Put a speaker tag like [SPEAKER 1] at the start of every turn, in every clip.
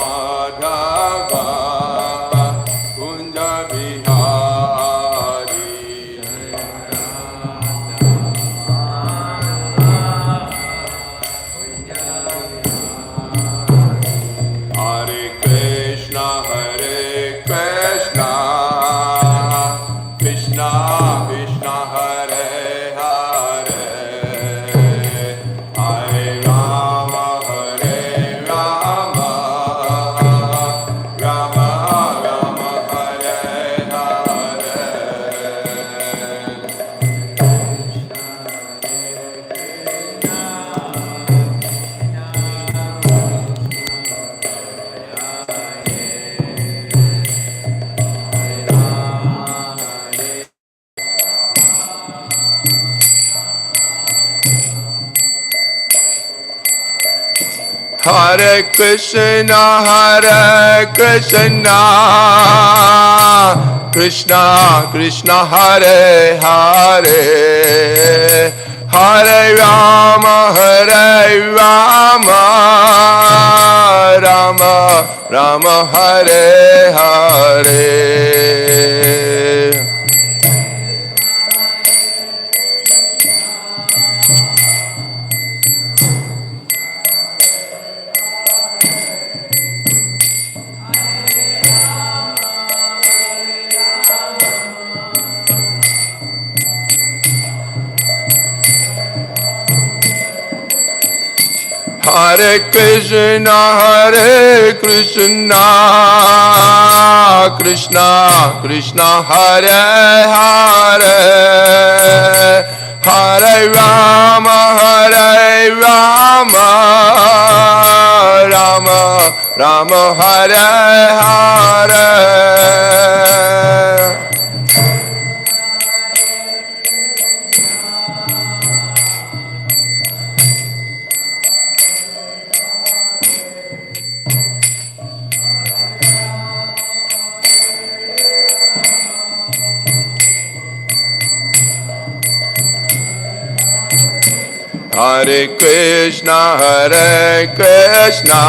[SPEAKER 1] Madhava Kunja Bihari Hare Krishna Krishna Krishna Hare Hare Hare Rama Rama Rama Hare Hare Hare Krishna Krishna Krishna Hare Hare Hare Rama Rama Rama Hare Hare Hare Krishna Krishna Krishna Hare Hare Hare Rama Rama Rama Hare Hare Hare Krishna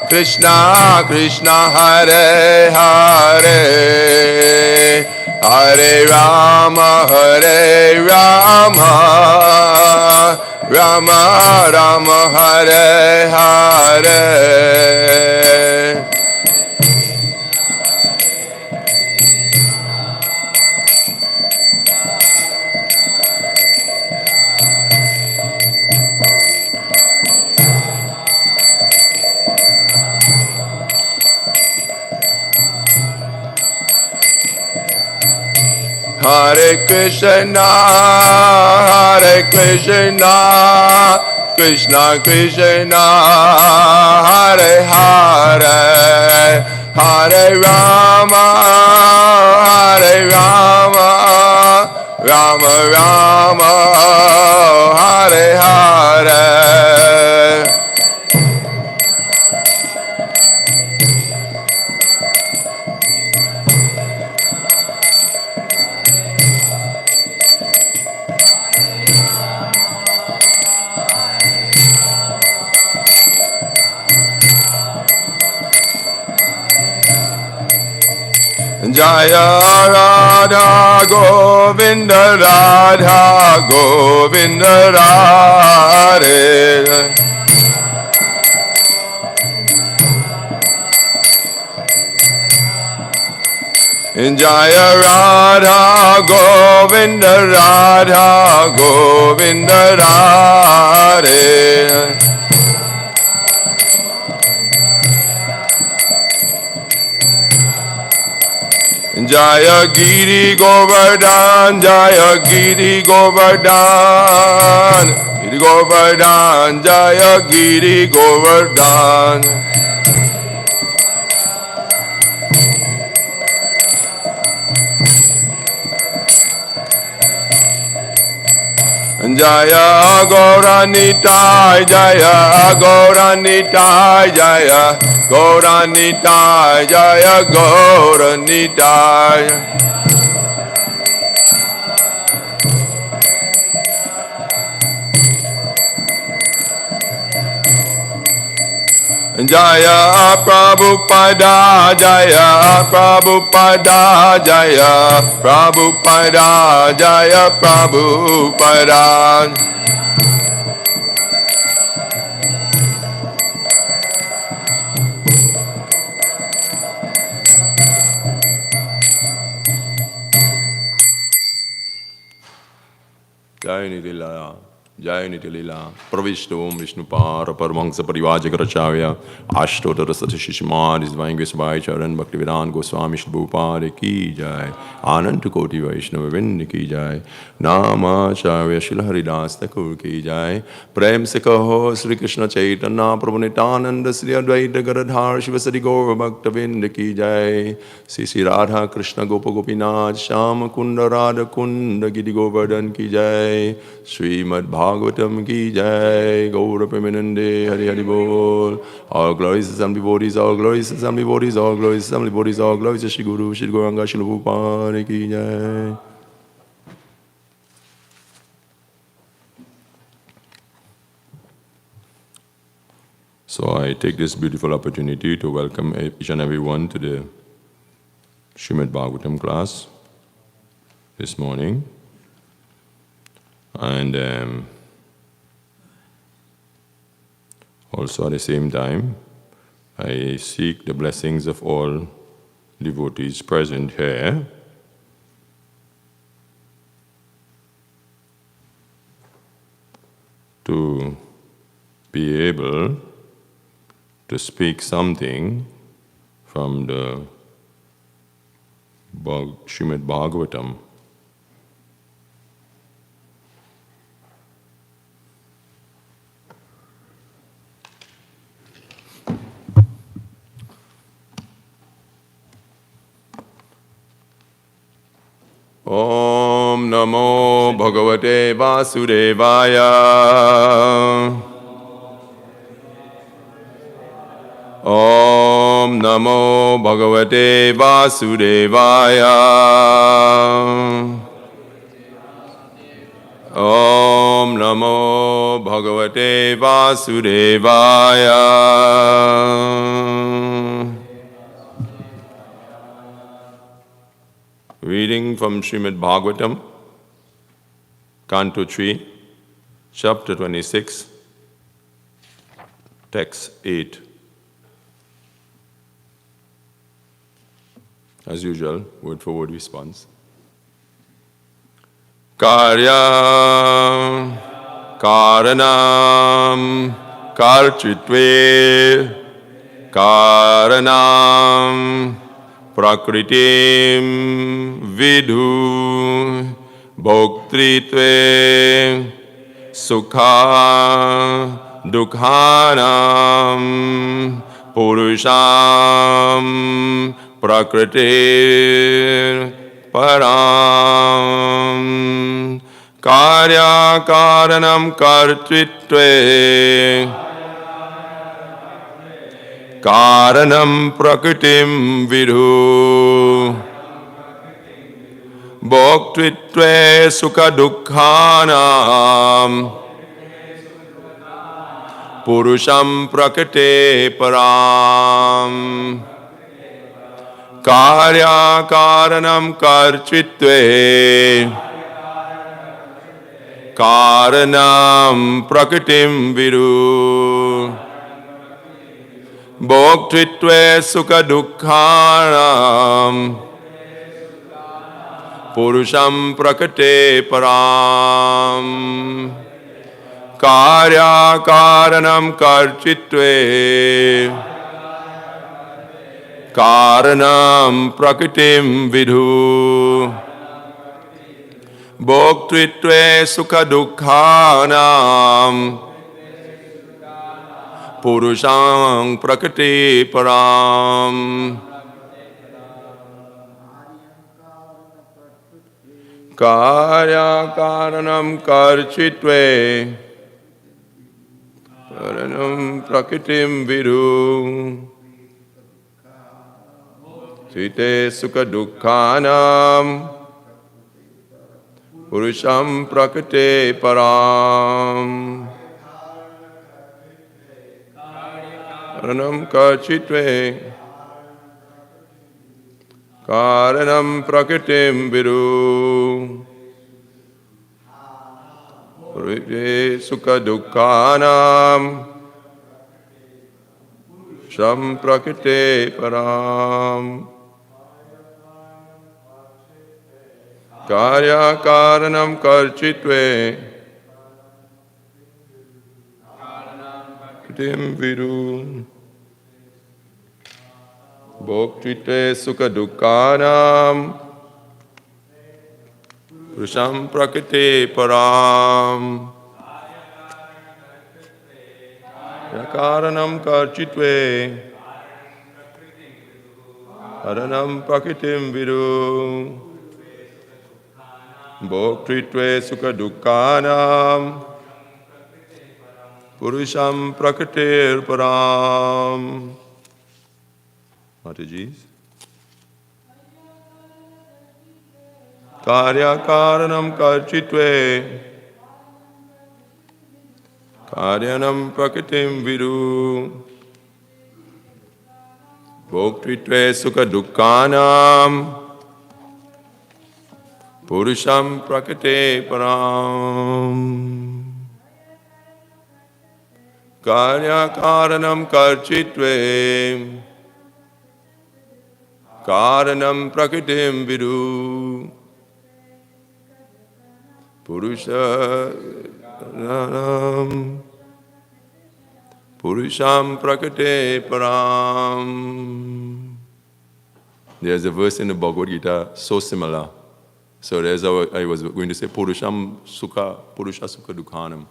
[SPEAKER 1] Krishna Krishna Hare Hare Hare Rama Rama Rama Hare Hare Hare Krishna Krishna Krishna Hare Hare Hare Rama Rama Rama Hare Hare Jaya Radha Govinda Radha Govinda Radhe Jaya Radha Govinda Radha Govinda Radhe Jaya Giri Govardhan Jaya Giri Govardhan Giri Govardhan Jaya Giri Govardhan Jaya Gauranitai Jaya Gauranitai Jaya Gauranitai Jaya Gauranitai Jaya Prabhupada, Jaya Prabhupada, Jaya Prabhupada, Jaya Prabhupada. Jai Niti Lila, Jai Niti Lila, Pravishto Om Vishnupara Paramahansa Parivajakaracharya, Ashtota Rasati Shishimad, His Divine Grace by Charan Bhaktivedanta Goswami Shri Prabhupada Ki Jai, Ananta Koti Vaishnava Vrinda Ki Jai, Namacharya Srila Haridas Thakur Ki Jai, Prem Se Kaho Sri Krishna Chaitanya Prabhu Nityananda Sri Advaita Garadhar Shivasati Gaura Bhakta Vrinda Ki Jai, Sri Radha Krishna Gopa Gopinath Shama Kunda Radha Kunda Giri Govardhan Ki Jai, Śrimad Bhāgavatam Ki Jai, Gaura Premanande Hari Hari Bol. All glories to some devotees, all glories to some devotees, all glories to some devotees, all glories to Shri Guru, Shri Gauranga, Shri Prabhupada Ki Jai. So I take this beautiful opportunity to welcome each and everyone to the Śrimad Bhāgavatam class this morning. And also at the same time, I seek the blessings of all devotees present here to be able to speak something from the Śrimad Bhāgavatam. Om Namo Bhagavate Vasudevaya. Om Namo Bhagavate Vasudevaya. Om Namo Bhagavate Vasudevaya. Reading from Śrimad Bhāgavatam, Canto 3, Chapter 26, Text 8. As usual, word for word response. Karya Karanam Karchitve Karanam Prakritim Vidhu Bhoktritve Sukha Dukhanam Purusham Prakritir Param Karya Karanam Kartritve Karanam Prakritim Vidhu Bhoktritve Sukha Dukhanam Purusham Prakrite Param Karya Karanam Karchitve Karanam Prakritim Vidhu Bhoktritve Sukha Dukhanam Purusham Prakrite Param Karya Karanam Karchitve Karanam Prakritim Vidhu Bhoktritve Sukha Dukhanam Purusham Prakriti Param Karya Karanam Karchitve Karanam Prakritim Vidhu Site Sukha Dukhanam Purusham Prakriti Param Karanam karchitve Karanam prakritim vidu Purve sukha dukkhanam Sham prakrite param Karya karanam karchitve Prakritim vidu Bhoktritve sukha dukkhanam Purusham prakrite param Karanam karchitve Karanam prakritim vidu Bhoktritve sukha dukkhanam Purusham prakritir param. Mataji's. Karya karanam karchitve Karyanam prakritim vidu Bhoktritve sukha dukkhanam Purusham prakrite param Karya karanam karchitve Karanam prakritim vidu Purusham prakrite param. There's a verse in the Bhagavad Gita so similar. So there's I was going to say Purusha Sukha Dukkhanam.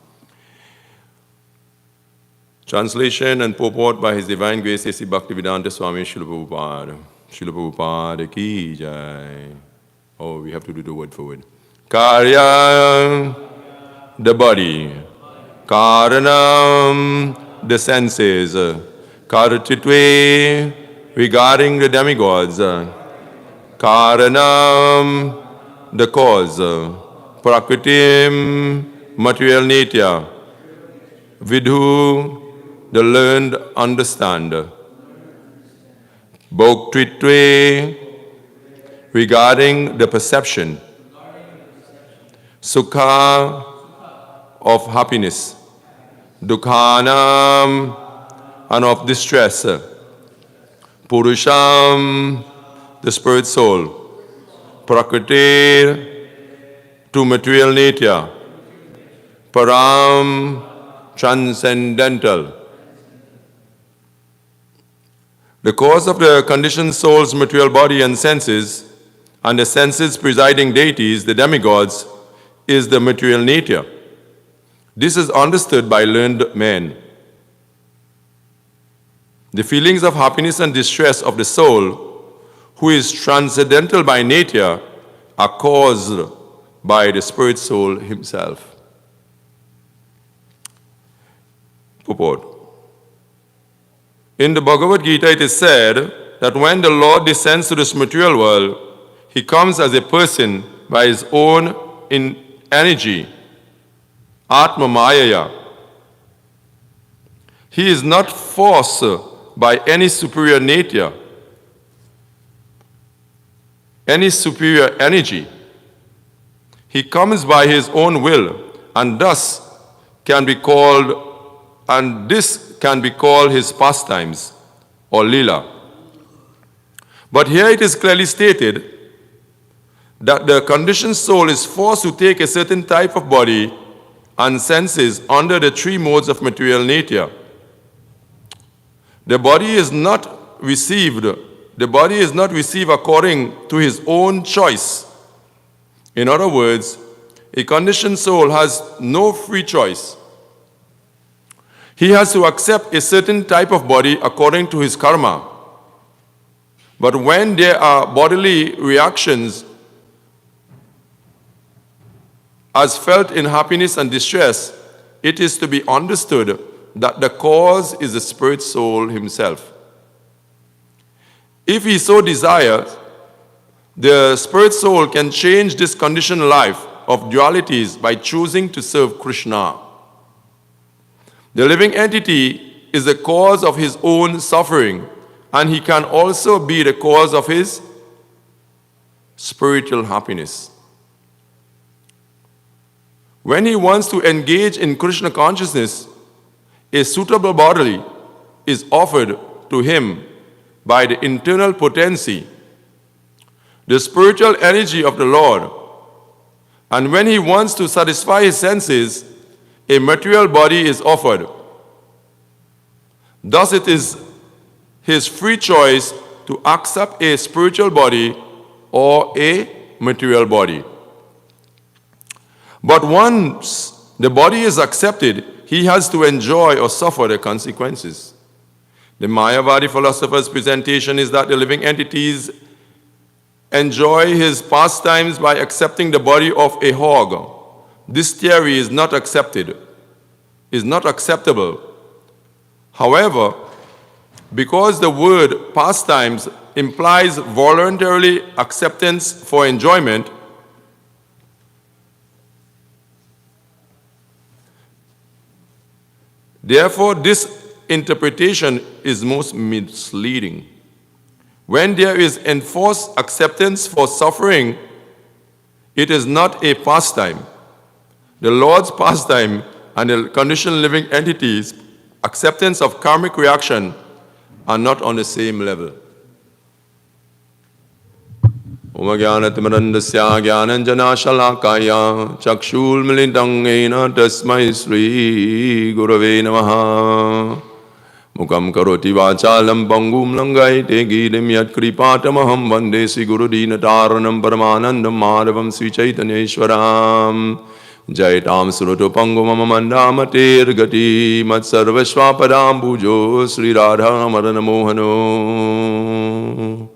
[SPEAKER 1] Translation and purport by His Divine Grace A.C. Bhaktivedanta Swami Srila Prabhupada. Srila Prabhupada ki jai. Oh, we have to do the word for word. Karya, the body. Karanam, the senses. Karchitve, regarding the demigods. Karanam, the cause. Prakritim, material nitya. Vidhu, the learned understand. Bhoktritve, regarding the perception. Sukha, of happiness. Dukkhanam, and of distress. Purusham, the spirit soul. Prakriti, to material nitya. Param, transcendental. The cause of the conditioned soul's material body and senses, and the senses presiding deities, the demigods, is the material nitya. This is understood by learned men. The feelings of happiness and distress of the soul, who is transcendental by nature, are caused by the spirit soul himself. Purport. In the Bhagavad Gita, it is said that when the Lord descends to this material world, He comes as a person by His own energy, Atma Mayaya. He is not forced by any superior nature, any superior energy. He comes by His own will, and thus can be called, and this can be called His pastimes, or lila. But here it is clearly stated that the conditioned soul is forced to take a certain type of body and senses under the three modes of material nature. The body is not received according to his own choice. In other words, a conditioned soul has no free choice. He has to accept a certain type of body according to his karma. But when there are bodily reactions as felt in happiness and distress, it is to be understood that the cause is the spirit soul himself. If he so desires, the spirit soul can change this conditioned life of dualities by choosing to serve Krishna. The living entity is the cause of his own suffering, and he can also be the cause of his spiritual happiness. When he wants to engage in Krishna consciousness, a suitable body is offered to him by the internal potency, the spiritual energy of the Lord. And when he wants to satisfy his senses, a material body is offered. Thus it is his free choice to accept a spiritual body or a material body. But once the body is accepted, he has to enjoy or suffer the consequences. The Mayavadi philosopher's presentation is that the living entities enjoy his pastimes by accepting the body of a hog. This theory is not acceptable. However, because the word pastimes implies voluntarily acceptance for enjoyment, therefore this interpretation is most misleading. When there is enforced acceptance for suffering, it is not a pastime. The Lord's pastime and the conditioned living entities' acceptance of karmic reaction are not on the same level. Om Jnanatimirandasya Jnananjanashalakaya Chakshulmilitang Ena Tasmai Sri Gurave Namaha Mukam Karoti Vachalam Pangum Langaite Gidim Yat Kripatamaham Vande Sri Gurudinataranam Paramanandam Madhavam Sri Chaitanyeshwaram Jaitam Suruto Pangumamamandamatir Gati Mat Sarvashwapadam Pujo Sri Radha Maranamohano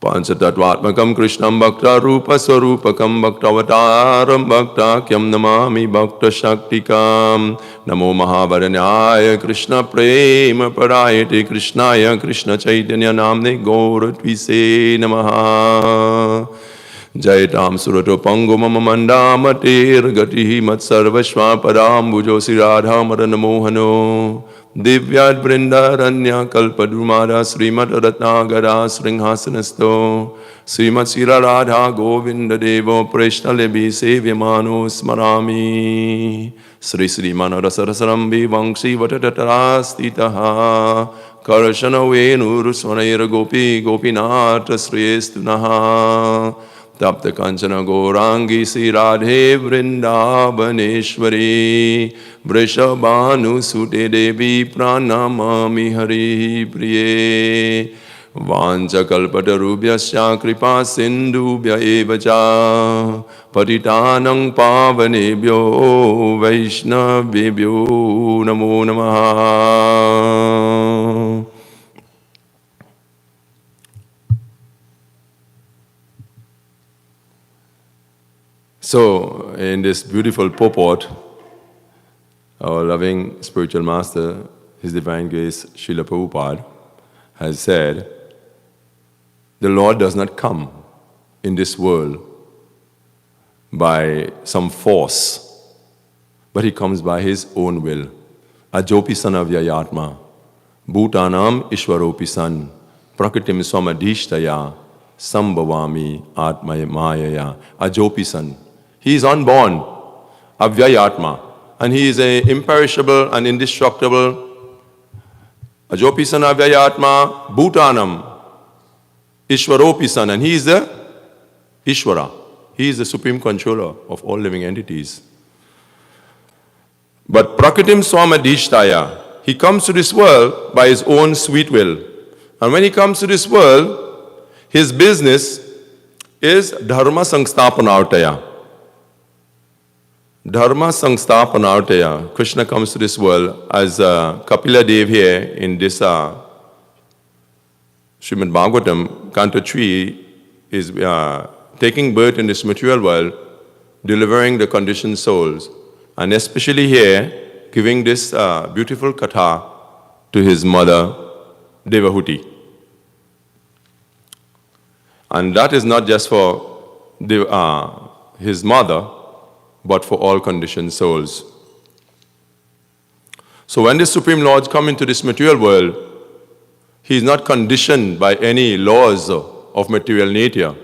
[SPEAKER 1] Panchatattvatmakam Krishnam Bhakta Rupa Swarupakam Bhaktavataram Bhakta Kyam Namami Bhakta Shaktikam Namo Mahavaranyaya Krishna Prema Parayate Krishnaya Krishna Chaitanya Namne Gauratvise Namaha Jaitam Surato Pangumamamandamatir Gatihi Mat Sarvashwapadam Bhujo Sri Radha Maranamohano Divyat Vrindaranya Kalpadumara Srimad Ratnagara Sringhasanasto Srimad Sira Radha Govinda Devo Preshnalebi Sevyamano Smarami Sri Sri Manarasarasarambi Vangsi Vatatatarastitaha Karshana Venu Rusvanaira Gopi Gopinatra Sriyestunaha Tapta Kanchana Gaurangi Sri Radhe Vrindavaneshwari Vrishabhanu Sute Devi Pranamami Hari Priye Vancha Kalpatarubhyasya Kripa Sindhubhya Evacha Patitanang Pavanebhyo Vaishnavebhyo Namo Namaha. So, in this beautiful purport, our loving spiritual master, His Divine Grace, Srila Prabhupada, has said, the Lord does not come in this world by some force, but He comes by His own will. Ajopi san avyayatma, bhutanam ishwaropi san, prakritim swamadhishtaya, sambhavami atmaya mayaya. Ajopi san. He is unborn, avyayatma, and He is an imperishable and indestructible. Ajopi san avyayatma, bhutanam, ishwaropi san, and He is the Ishwara. He is the supreme controller of all living entities. But prakritim swamadhishtaya, He comes to this world by His own sweet will. And when He comes to this world, His business is dharma sangstapanartaya. Dharma sangstapanartaya. Krishna comes to this world as Kapila Dev here in this Śrimad Bhāgavatam, Canto 3, is taking birth in this material world, delivering the conditioned souls. And especially here, giving this beautiful katha to his mother, Devahuti. And that is not just for his mother, but for all conditioned souls. So when the Supreme Lord comes into this material world, he is not conditioned by any laws of material nature.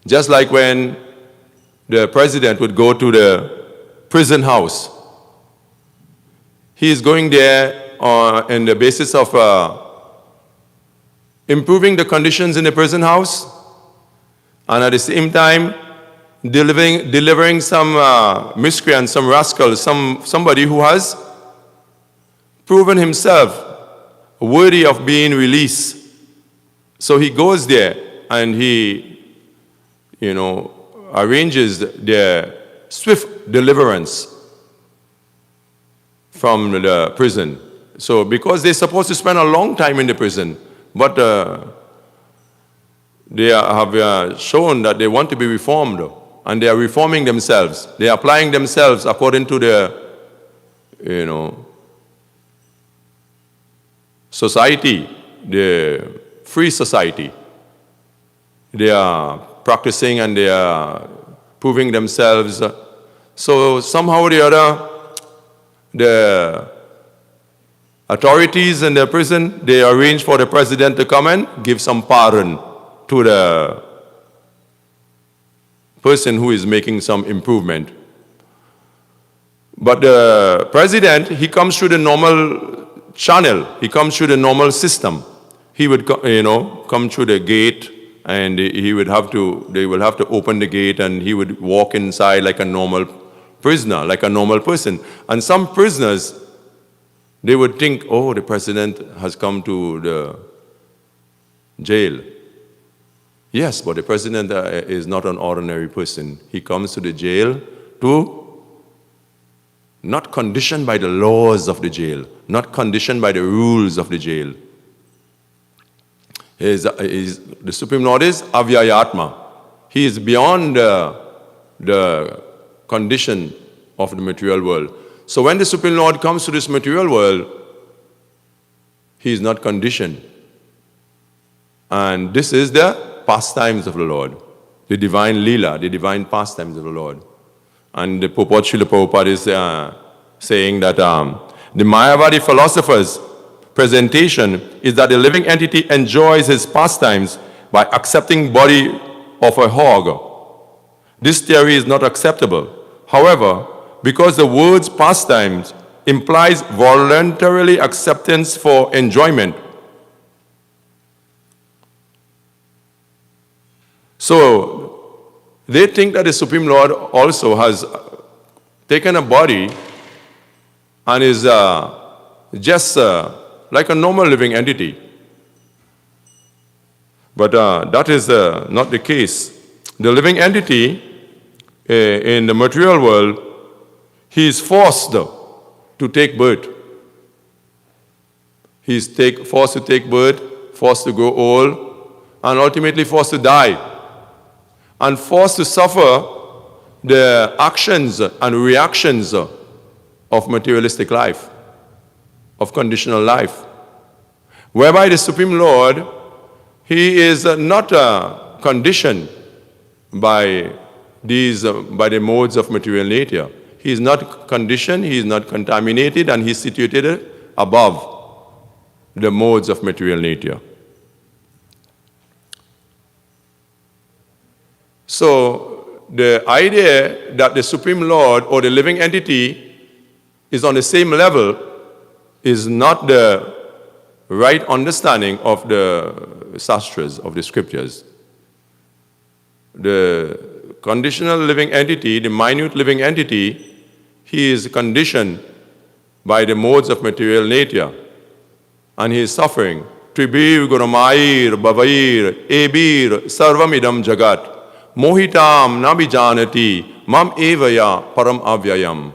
[SPEAKER 1] Just like when the president would go to the prison house, he is going there on the basis of improving the conditions in the prison house, and at the same time delivering some miscreant, some rascal, somebody who has proven himself worthy of being released. So he goes there and he, arranges their swift deliverance from the prison. So because they're supposed to spend a long time in the prison, but they have shown that they want to be reformed, and they are reforming themselves. They are applying themselves according to their, society, the free society. They are practicing and they are proving themselves. So somehow or the other, the authorities in the prison, they arrange for the president to come and give some pardon to the person who is making some improvement. But the president, he comes through the normal channel. He comes through the normal system. He would, come through the gate, and they will have to open the gate, and he would walk inside like a normal prisoner, like a normal person. And some prisoners, they would think, oh, the president has come to the jail. Yes, but the president is not an ordinary person. He comes to the jail not conditioned by the laws of the jail, not conditioned by the rules of the jail. The Supreme Lord is Avyayatma. He is beyond the condition of the material world. So when the Supreme Lord comes to this material world, he is not conditioned. And this is the pastimes of the Lord, the divine Leela, the divine pastimes of the Lord. And the purport Srila Prabhupada is saying that the Mayavadi philosopher's presentation is that the living entity enjoys his pastimes by accepting body of a hog. This theory is not acceptable. However, because the words pastimes implies voluntarily acceptance for enjoyment, so they think that the Supreme Lord also has taken a body and is just like a normal living entity. But that is not the case. The living entity in the material world, he is forced to take birth. He is forced to take birth, forced to grow old, and ultimately forced to die, and forced to suffer the actions and reactions of materialistic life, of conditional life, whereby the Supreme Lord, he is not conditioned by the modes of material nature. He is not conditioned, he is not contaminated, and he is situated above the modes of material nature. So the idea that the Supreme Lord or the living entity is on the same level is not the right understanding of the sastras, of the scriptures. The conditional living entity, the minute living entity, he is conditioned by the modes of material nature, and he is suffering. Tribir Guramair Bhavair Ebir Sarvamidam Jagat Mohitam Nabijanati Mam Evaya Param Avyayam.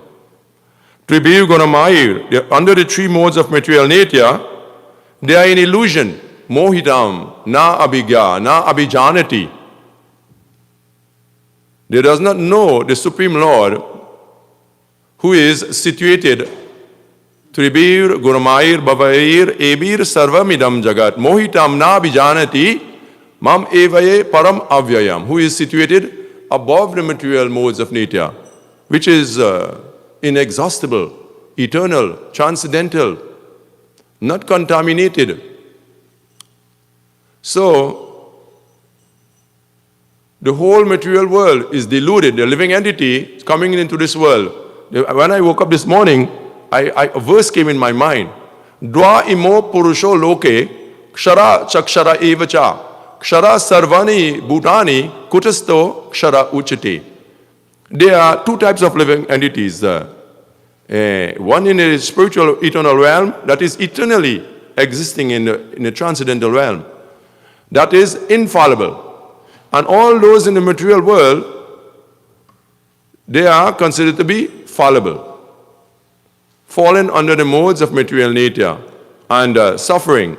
[SPEAKER 1] Tribir Guramair, under the three modes of material nature, they are in illusion. Mohitam Na Abhigya Na Abhijanati. They does not know the Supreme Lord, who is situated Tribir Guramair Bhavair Ebir Sarvamidam Jagat Mohitam Na Abhijanati Mam Evaye Param Avyayam, who is situated above the material modes of nature, which is inexhaustible, eternal, transcendental, not contaminated. So, the whole material world is deluded. The living entity is coming into this world. When I woke up this morning, a verse came in my mind. Dva imo purusho loke kshara chakshara evacha kshara sarvani bhutani kutasto kshara uchate. There are two types of living entities. One in the spiritual eternal realm that is eternally existing in the transcendental realm. That is infallible. And all those in the material world, they are considered to be fallible, fallen under the modes of material nature and suffering.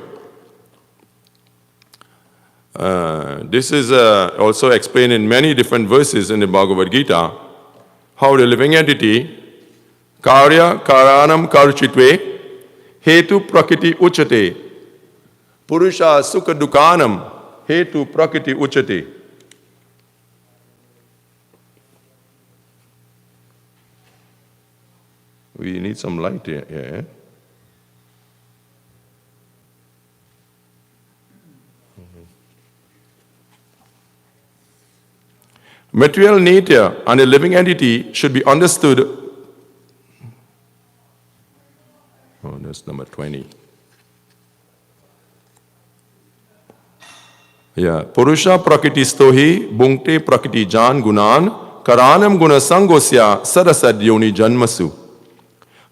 [SPEAKER 1] This is also explained in many different verses in the Bhagavad Gita, how the living entity, karya karanam karchitve, hetu prakriti uchate, purusha sukha dukhanam, hetu prakriti uchate. We need some light here. Yeah. Material nature and a living entity should be understood. Oh, that's number 20. Yeah. Purusha prakritistohi bhunkte prakriti jan gunan karanam guna sangosya sarasad yoni janmasu.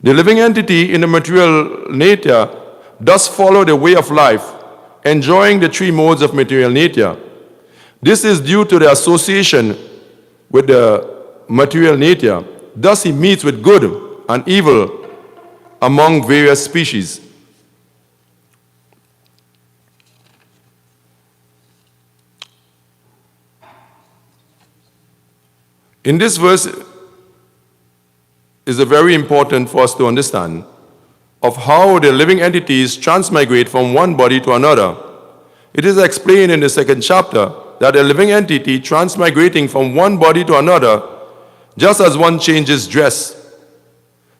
[SPEAKER 1] The living entity in the material nature does follow the way of life, enjoying the three modes of material nature. This is due to the association with the material nature. Thus he meets with good and evil among various species. In this verse is very important for us to understand of how the living entities transmigrate from one body to another. It is explained in the second chapter that a living entity transmigrating from one body to another, just as one changes dress.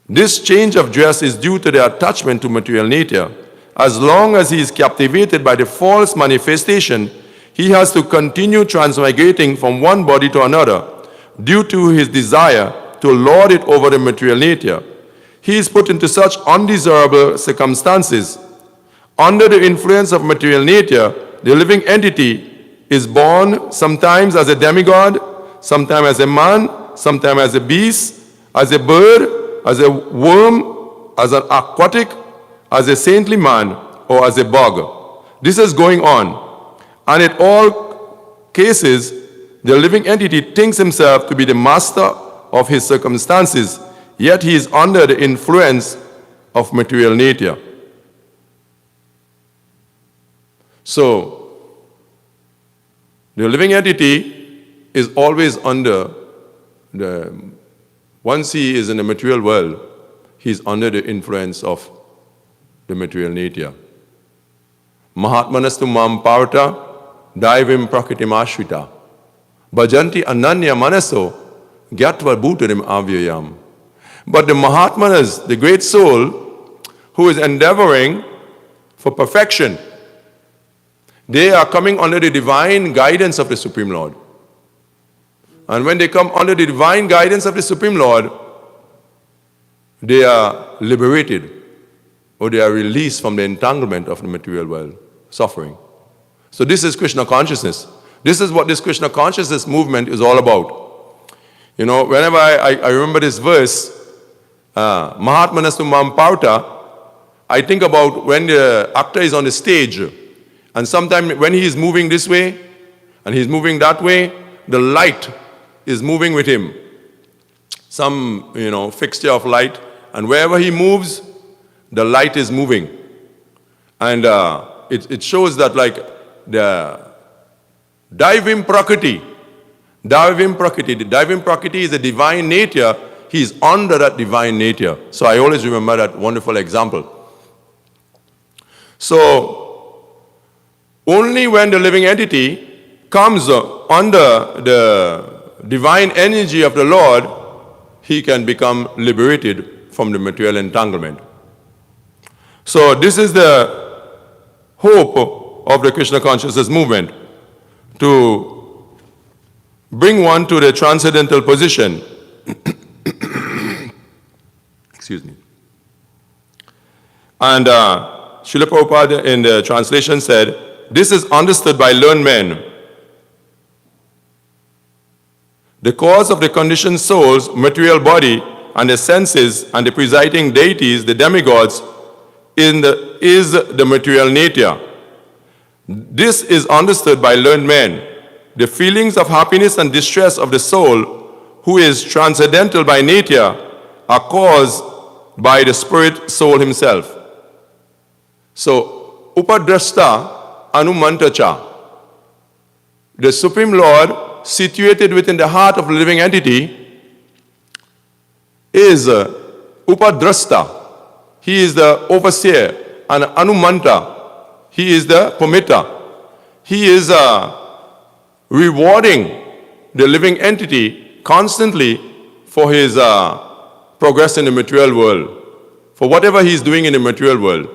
[SPEAKER 1] This change of dress is due to the attachment to material nature. As long as he is captivated by the false manifestation, he has to continue transmigrating from one body to another due to his desire to lord it over the material nature. He is put into such undesirable circumstances. Under the influence of material nature, the living entity is born sometimes as a demigod, sometimes as a man, sometimes as a beast, as a bird, as a worm, as an aquatic, as a saintly man, or as a bug. This is going on. And in all cases, the living entity thinks himself to be the master of his circumstances, yet he is under the influence of material nature. So, the living entity is always under once he is in the material world, he is under the influence of the material nature. Mahatmanastu mam parta daivim prakritim ashrita bhajanti ananya manaso gyatva bhutarim avyayam. But the Mahatmanas, the great soul, who is endeavoring for perfection, they are coming under the divine guidance of the Supreme Lord. And when they come under the divine guidance of the Supreme Lord, they are liberated, or they are released from the entanglement of the material world, suffering. So this is Krishna consciousness. This is what this Krishna consciousness movement is all about. You know, whenever I remember this verse, Mahatmanastu mam parta, I think about when the actor is on the stage, and sometimes when he is moving this way, and he's moving that way, the light is moving with him. Some, fixture of light, and wherever he moves, the light is moving. And it shows that like the Daivim Prakriti, the Daivim Prakriti is a divine nature. He is under that divine nature. So I always remember that wonderful example. So only when the living entity comes under the divine energy of the Lord, he can become liberated from the material entanglement. So this is the hope of the Krishna consciousness movement, to bring one to the transcendental position. Excuse me. And Srila Prabhupada in the translation said, this is understood by learned men. The cause of the conditioned soul's material body and the senses and the presiding deities, the demigods, is the material nature. This is understood by learned men. The feelings of happiness and distress of the soul, who is transcendental by nature, are caused by the spirit soul himself. So, Upadrashta Anumantacha, the Supreme Lord, situated within the heart of the living entity, is Upadrashta. He is the overseer, and Anumanta, he is the permitter. He is rewarding the living entity constantly for his progress in the material world, for whatever he is doing in the material world.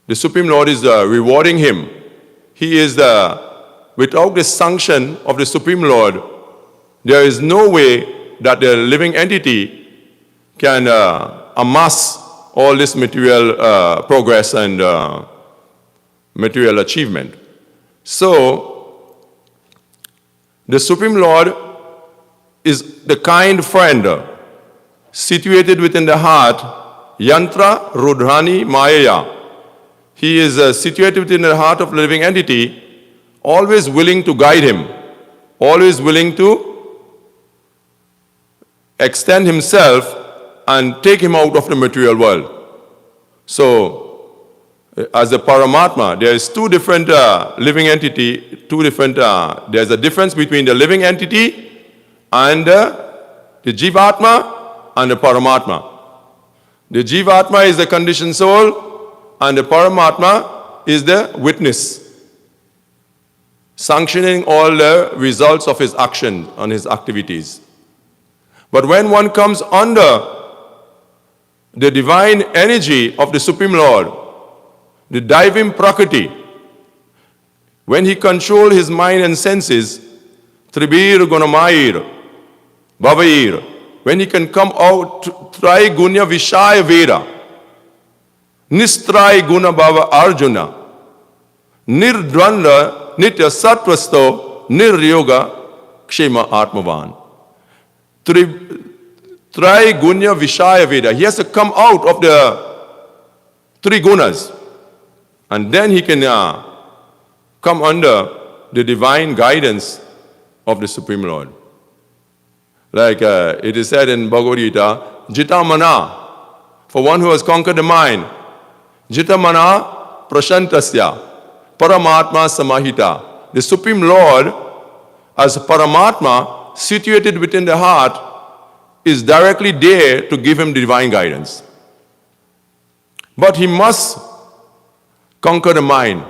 [SPEAKER 1] The Supreme Lord is rewarding him. He is without the sanction of the Supreme Lord, there is no way that the living entity can amass all this material progress and material achievement. So, the Supreme Lord is the kind friend situated within the heart, Yantra Rudhrani Mayaya. He is situated within the heart of the living entity, always willing to guide him, always willing to extend himself and take him out of the material world. So, as a Paramatma, there is two different living entity, there's a difference between the living entity and the Jivatma and the Paramatma. The Jivatma is the conditioned soul, and the Paramatma is the witness, sanctioning all the results of his action and his activities. But when one comes under the divine energy of the Supreme Lord, the divine Prakriti, when he controls his mind and senses, Tribir Gunamayir, Bhavair, when he can come out, Trai Gunya Vishaya Veda, Nistrai Guna Bhava Arjuna, Nirdvanda Nitya Sattvasto, Niryoga Kshema Atmavan. Trai Gunya Vishaya Veda. He has to come out of the three gunas, and then he can come under the divine guidance of the Supreme Lord. Like it is said in Bhagavad Gita, Jita Mana, for one who has conquered the mind, Jita Mana Prashantasya, Paramatma Samahita. The Supreme Lord, as Paramatma, situated within the heart, is directly there to give him divine guidance. But he must conquer the mind.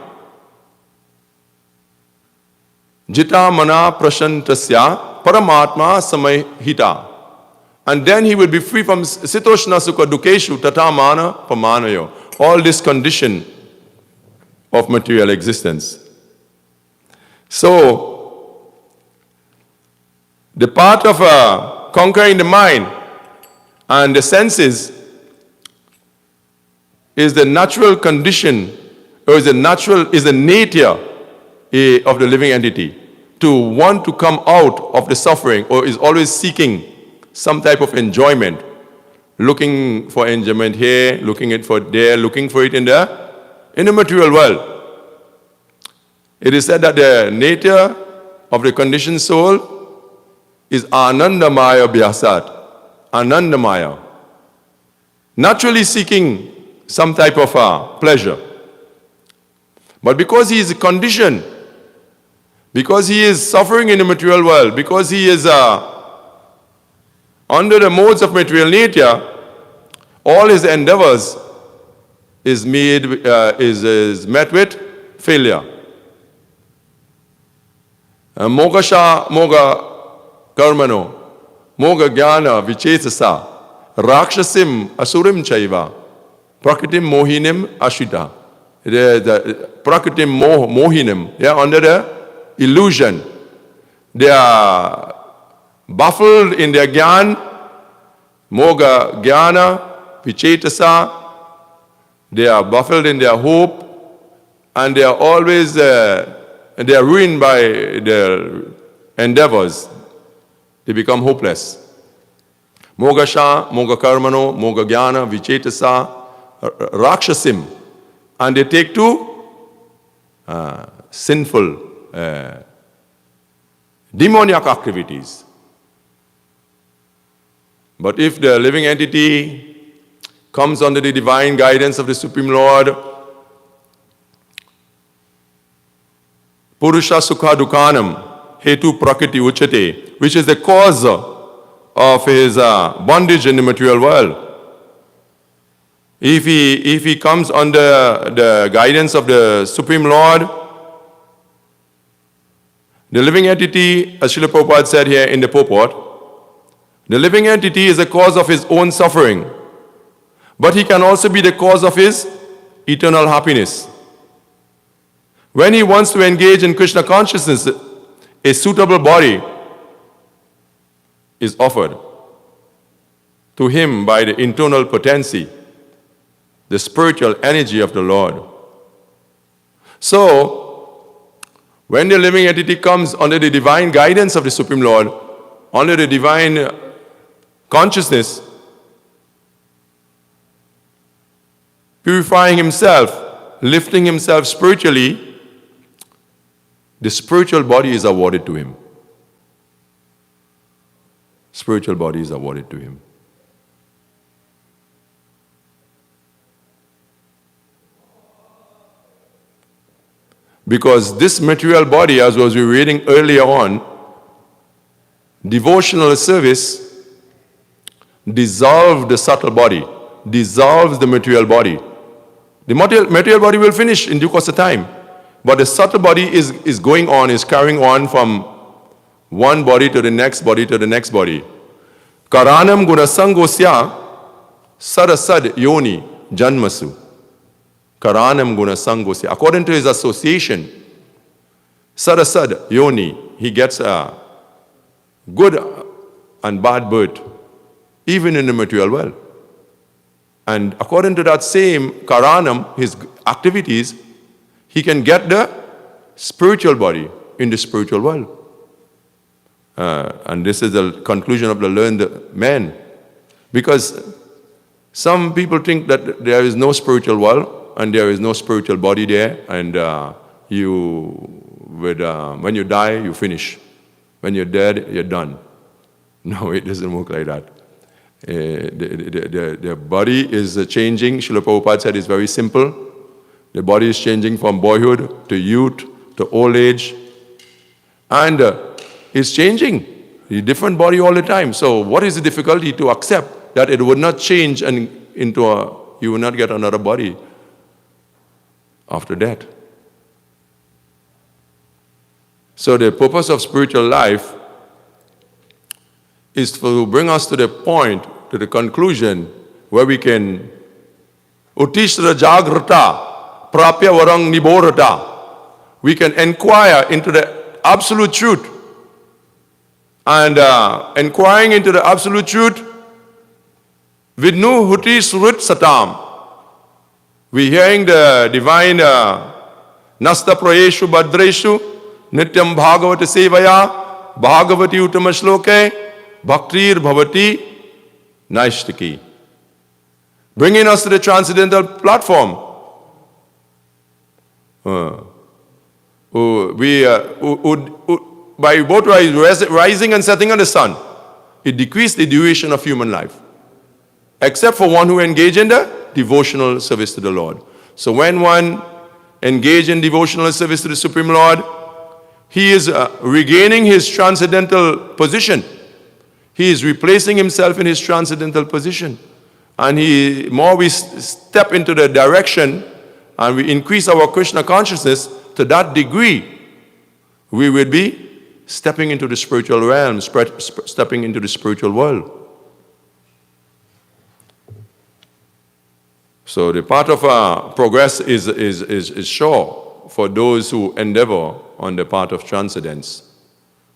[SPEAKER 1] Jita Mana Prashantasya Paramatma Samahita. And then he will be free from Sitoshna Sukha Dukeshu Tata Mana Pamanayo. All this condition of material existence. So, the part of conquering the mind and the senses is the natural condition, or is the nature of the living entity, to want to come out of the suffering, or is always seeking some type of enjoyment, looking for enjoyment here, looking it for there, looking for it in the material world. It is said that the nature of the conditioned soul is Anandamaya Bhyasat, Anandamaya, naturally seeking some type of pleasure. But because he is conditioned, because he is suffering in the material world, because he is under the modes of material nature, all his endeavors is met with failure. Mogasha Moga Karmano, Moga Jnana Vichesasa. Rakshasim asurim chaiva. Prakritim mohinim ashita. The prakritim mohinim. They are under the illusion. They are baffled in their gyan, moga jnana, vichetasa. They are baffled in their hope, and they are always they are ruined by their endeavors. They become hopeless. Moga sha, moga karmano, moga jnana, vichetasa, rakshasim. And they take to sinful, demoniac activities. But if the living entity comes under the divine guidance of the Supreme Lord, Purusha Sukha Dukhanam, Hetu Prakriti Uchate, which is the cause of his bondage in the material world. If he comes under the guidance of the Supreme Lord, the living entity, as Srila Prabhupada said here in the purport, the living entity is the cause of his own suffering, but he can also be the cause of his eternal happiness. When he wants to engage in Krishna consciousness, a suitable body is offered to him by the internal potency, the spiritual energy of the Lord. So, when the living entity comes under the divine guidance of the Supreme Lord, under the divine consciousness, purifying himself, lifting himself spiritually, the spiritual body is awarded to him. Spiritual body is awarded to him. Because this material body, as was we were reading earlier on, devotional service dissolves the subtle body, dissolves the material body. The material body will finish in due course of time. But the subtle body is going on, is carrying on from one body to the next body to the next body. Karanam gunasangosya sarasad yoni janmasu. Karanam gunasangosya. According to his association, sarasad yoni, he gets a good and bad birth, even in the material world. And according to that same Karanam, his activities, he can get the spiritual body in the spiritual world. And this is the conclusion of the learned man. Because some people think that there is no spiritual world and there is no spiritual body there, and when you die, you finish. When you're dead, you're done. No, it doesn't work like that. The body is changing. Srila Prabhupada said it's very simple. The body is changing from boyhood to youth to old age. And it's changing. A different body all the time. So what is the difficulty to accept that it would not change and you will not get another body after death? So the purpose of spiritual life is to bring us to the point, to the conclusion, where we can utishra jagrata prapya varang niborata. We can inquire into the absolute truth. And inquiring into the absolute truth, vidnu huti surut satam. We're hearing the divine nasta prayeshu badreshu nityam bhagavata sevaya bhagavati uttama shloke bhaktir bhavati naishtiki. Bringing us to the transcendental platform. By both rising and setting of the sun, it decreased the duration of human life, except for one who engaged in the devotional service to the Lord. So when one engaged in devotional service to the Supreme Lord, he is regaining his transcendental position. He is replacing himself in his transcendental position. And more we step into the direction and we increase our Krishna consciousness, to that degree, we will be stepping into the spiritual realm, stepping into the spiritual world. So the path of progress is sure for those who endeavor on the path of transcendence.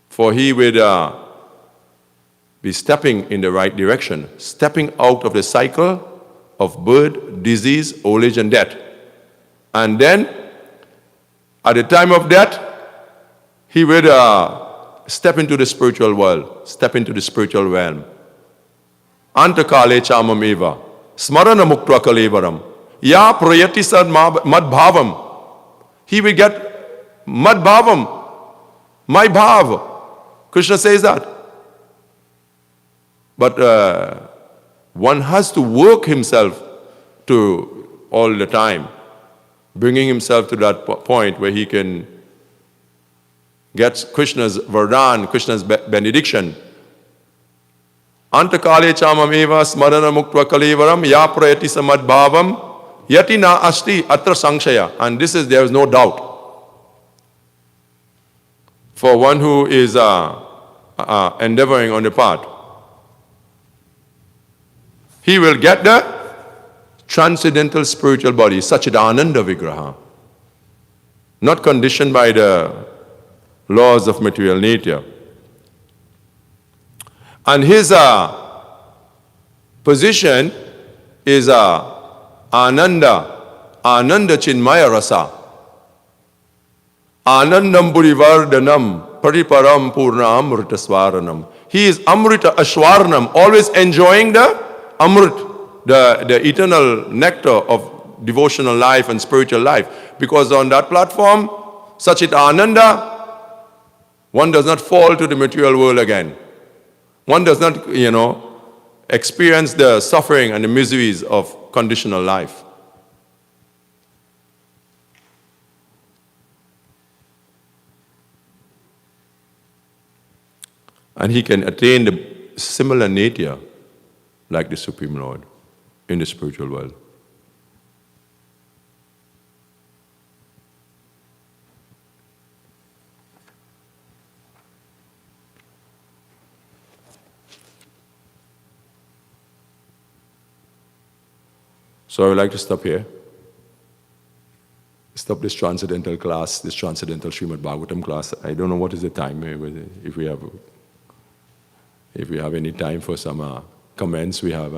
[SPEAKER 1] For he will be stepping in the right direction, stepping out of the cycle of birth, disease, old age, and death. And then, at the time of death, he will step into the spiritual world, step into the spiritual realm. Antakale chamam eva, smarana muktva kalevaram, ya prayati sad madbhavam. He will get madbhavam, my bhav. Krishna says that. But one has to work himself to all the time, bringing himself to that point where he can get Krishna's vardhan, Krishna's benediction. Antakale chamam eva smarana muktva kalevaram ya prayati samadbhavam yati na asti atra sanshaya. And there is no doubt. For one who is endeavoring on the path, he will get the transcendental spiritual body, Sachidananda Vigraha, not conditioned by the laws of material nature. And his position is Ananda Chinmaya Rasa, Anandam Purivardhanam Pariparam Purna Amrita Swaranam. He is Amrita Ashwaranam, always enjoying the Amrit, the eternal nectar of devotional life and spiritual life. Because on that platform, Sachit Ananda, one does not fall to the material world again. One does not, experience the suffering and the miseries of conditional life. And he can attain the similar nature like the Supreme Lord in the spiritual world. So I would like to stop here. Stop this transcendental class, this transcendental Śrimad Bhāgavatam class. I don't know what is the time, if we have any time for some comments. We have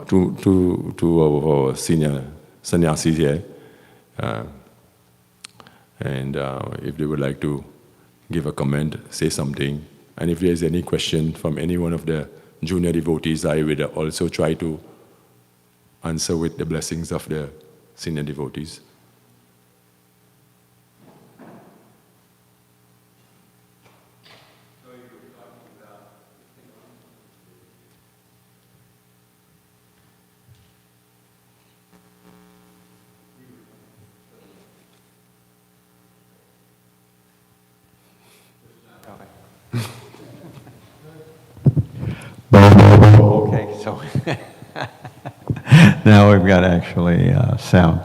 [SPEAKER 1] two of our senior sannyasis here. And if they would like to give a comment, say something. And if there is any question from any one of the junior devotees, I will also try to answer with the blessings of the senior devotees.
[SPEAKER 2] Okay, so now we've got actually sound.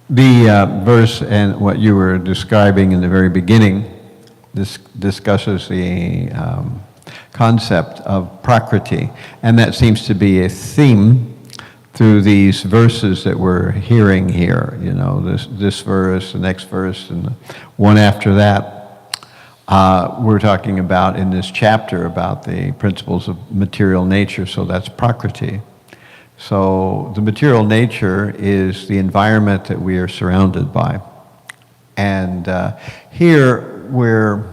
[SPEAKER 2] The verse and what you were describing in the very beginning discusses the concept of Prakriti, and that seems to be a theme through these verses that we're hearing here. This verse, the next verse, and the one after that. We're talking about in this chapter about the principles of material nature, so that's Prakriti. So the material nature is the environment that we are surrounded by. And here we're,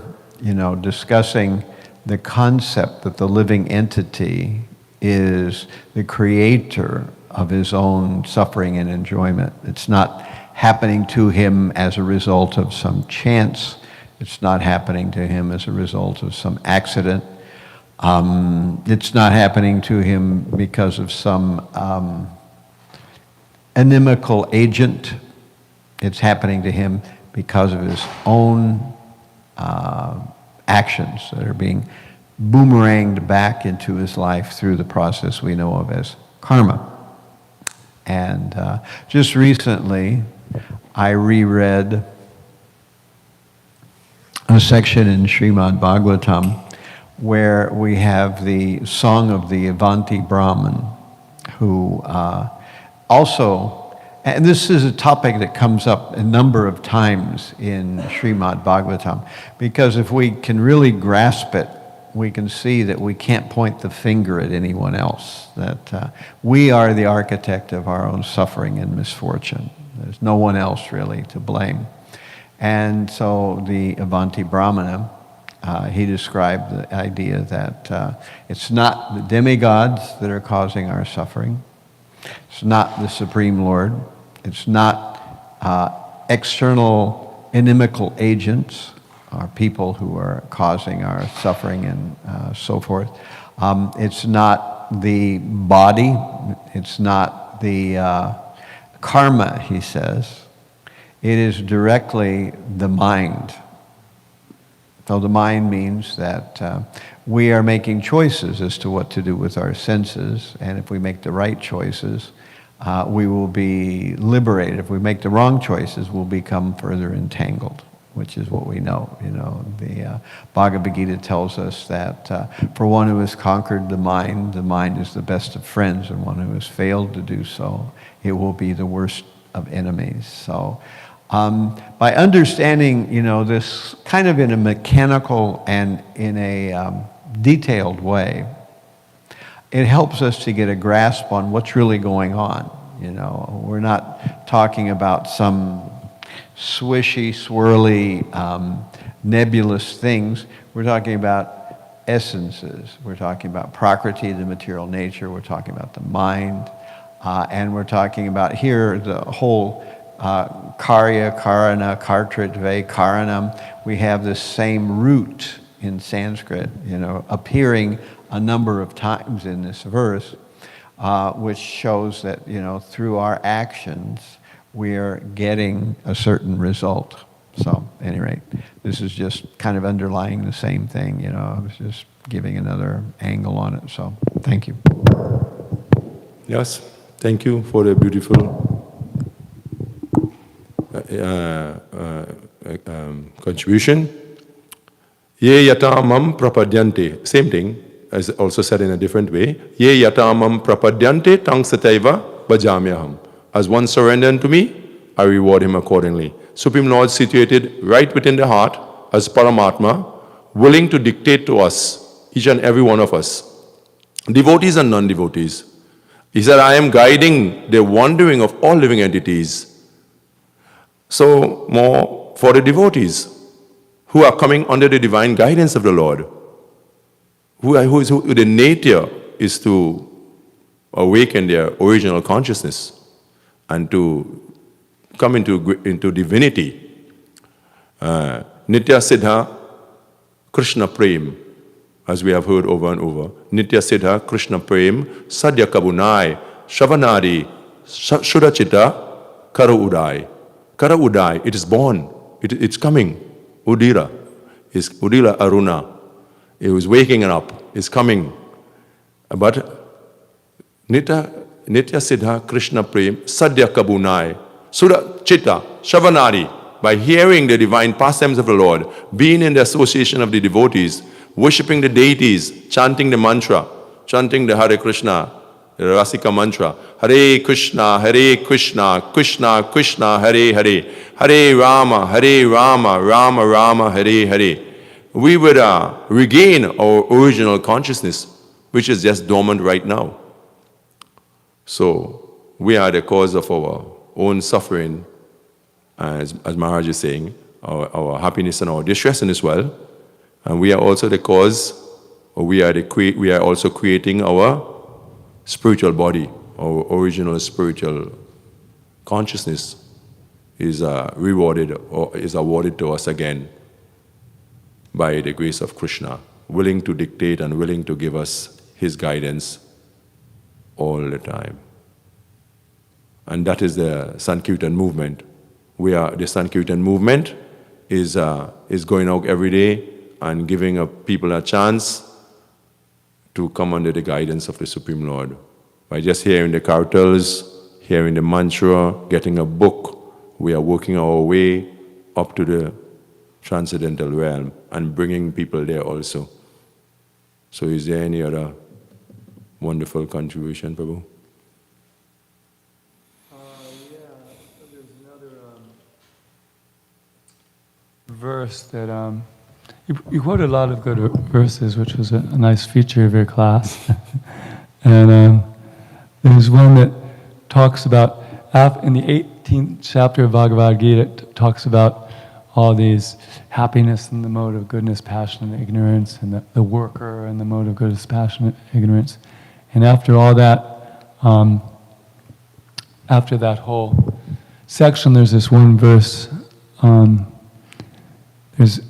[SPEAKER 2] discussing the concept that the living entity is the creator of his own suffering and enjoyment. It's not happening to him as a result of some chance. It's not happening to him as a result of some accident. It's not happening to him because of some inimical agent. It's happening to him because of his own actions that are being boomeranged back into his life through the process we know of as karma. And just recently, I reread a section in Śrimad Bhāgavatam where we have the song of the Avanti Brahmin, who also, and this is a topic that comes up a number of times in Śrimad Bhāgavatam, because if we can really grasp it, we can see that we can't point the finger at anyone else, that we are the architect of our own suffering and misfortune. There's no one else really to blame. And so the Avanti Brahmana, he described the idea that it's not the demigods that are causing our suffering. It's not the Supreme Lord. It's not external inimical agents, or people who are causing our suffering and so forth. It's not the body. It's not the karma, he says. It is directly the mind. So the mind means that we are making choices as to what to do with our senses, and if we make the right choices, we will be liberated. If we make the wrong choices, we'll become further entangled, which is what we know. You know, the Bhagavad Gita tells us that for one who has conquered the mind is the best of friends, and one who has failed to do so, it will be the worst of enemies. So by understanding, you know, this kind of in a mechanical and in a detailed way, it helps us to get a grasp on what's really going on. You know, we're not talking about some swishy, swirly, nebulous things. We're talking about essences. We're talking about Prakriti, the material nature. We're talking about the mind. And we're talking about here the whole karya, karana, kartritve, karanam. We have this same root in Sanskrit, you know, appearing a number of times in this verse, which shows that, you know, through our actions, we are getting a certain result. So, at any rate, this is just kind of underlying the same thing, you know. I was just giving another angle on it. So, thank you.
[SPEAKER 1] Yes, thank you for the beautiful contribution. Ye yatamam prapadyante. Same thing, as also said in a different way. Ye yatamam prapadyante tang sataiva bhajamyaham. As one surrender unto me, I reward him accordingly. Supreme Lord situated right within the heart as Paramatma, willing to dictate to us, each and every one of us, devotees and non-devotees. He said, I am guiding the wandering of all living entities. So more for the devotees who are coming under the divine guidance of the Lord, who the nature is to awaken their original consciousness and to come into divinity. Nitya Siddha Krishna Prem, as we have heard over and over. Nitya Siddha Krishna Prem Sadhya Kabunai Shavanadi Shudachita Kara Udai. Kara Udai, it is born, it's coming. Udira is Udira Aruna. It was waking up, it's coming. But Nitya Siddha Krishna Prem Sadhya Kabunai Sura Chitta Shavanadi. By hearing the divine pastimes of the Lord, being in the association of the devotees, worshipping the deities, chanting the mantra, chanting the Hare Krishna, the Rasika mantra, Hare Krishna, Krishna Krishna, Hare Hare, Hare Rama, Rama Rama, Hare Hare. We would regain our original consciousness, which is just dormant right now. So, we are the cause of our own suffering, as Maharaj is saying, our happiness and our distress as well. And we are also the cause, or we are also creating our spiritual body. Our original spiritual consciousness is rewarded or is awarded to us again by the grace of Krishna, willing to dictate and willing to give us his guidance all the time. And that is the Sankirtan movement. The Sankirtan movement is going out every day and giving people a chance to come under the guidance of the Supreme Lord. By just hearing the kartals, hearing the mantra, getting a book, we are working our way up to the transcendental realm and bringing people there also. So is there any other wonderful contribution, Prabhu?
[SPEAKER 3] verse that you quoted a lot of good verses, which was a nice feature of your class. And there's one that talks about, in the 18th chapter of Bhagavad Gita, it talks about all these happiness and the mode of goodness, passion, and ignorance, and the worker and the mode of goodness, passion, and ignorance. And after all that, after that whole section, there's this one verse. There's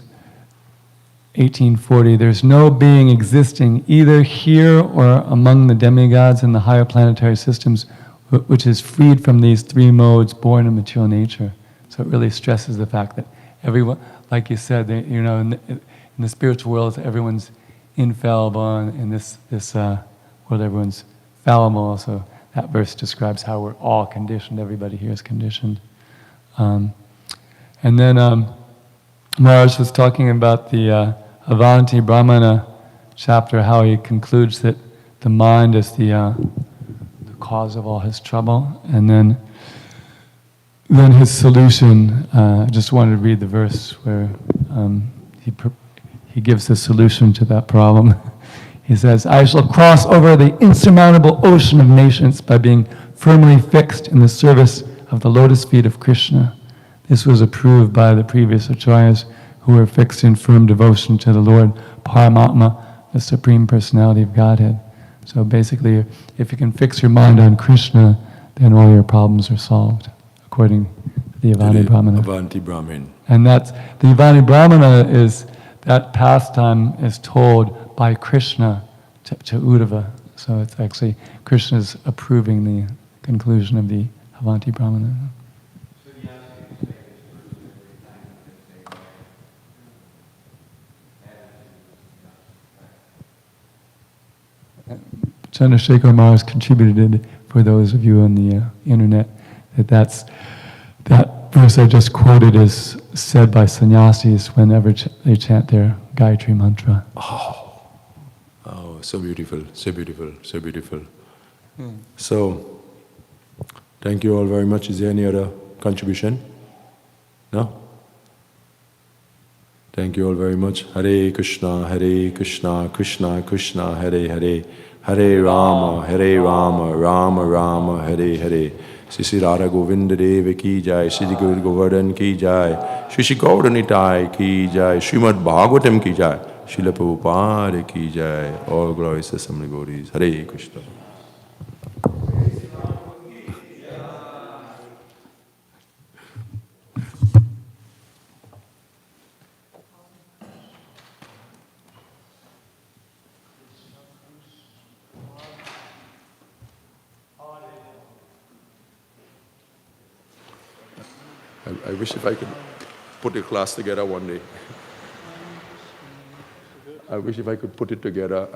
[SPEAKER 3] 1840. There's no being existing either here or among the demigods in the higher planetary systems which is freed from these three modes born in material nature. So it really stresses the fact that everyone, like you said, in the spiritual world, everyone's infallible, and in this world, everyone's fallible. So that verse describes how we're all conditioned. Everybody here is conditioned. And then Maharaj was talking about the Avanti Brahmana chapter, how he concludes that the mind is the cause of all his trouble, and then his solution. I just wanted to read the verse where he gives the solution to that problem. He says, "I shall cross over the insurmountable ocean of nations by being firmly fixed in the service of the lotus feet of Krishna." This was approved by the previous acharyas who were fixed in firm devotion to the Lord Paramatma, the Supreme Personality of Godhead. So basically, if you can fix your mind on Krishna, then all your problems are solved, according to the Avanti Brahmana.
[SPEAKER 1] Avanti Brahmin.
[SPEAKER 3] And that's, the Avanti Brahmana is, that pastime is told by Krishna to Uddhava. So it's actually, Krishna's approving the conclusion of the Avanti Brahmana. Chandrasekhar Maharaj contributed, for those of you on the internet, that verse I just quoted is said by sannyasis whenever they chant their Gayatri mantra.
[SPEAKER 1] Oh, so beautiful, so beautiful, so beautiful. So, thank you all very much. Is there any other contribution? No? Thank you all very much. Hare Krishna, Krishna Krishna, Hare Hare, Hare Rama, Rama Rama, Hare Hare. Sitārāma Govinda Deva ki jai, Siddhi Guru Govardhan ki jai, Shri Gauranitai ki jai, Śrimad Bhāgavatam ki jai, Srila Prabhupada ki jai. All glories to Samana Gauris. Hare Krishna. I wish if I could put a class together one day. I wish if I could put it together.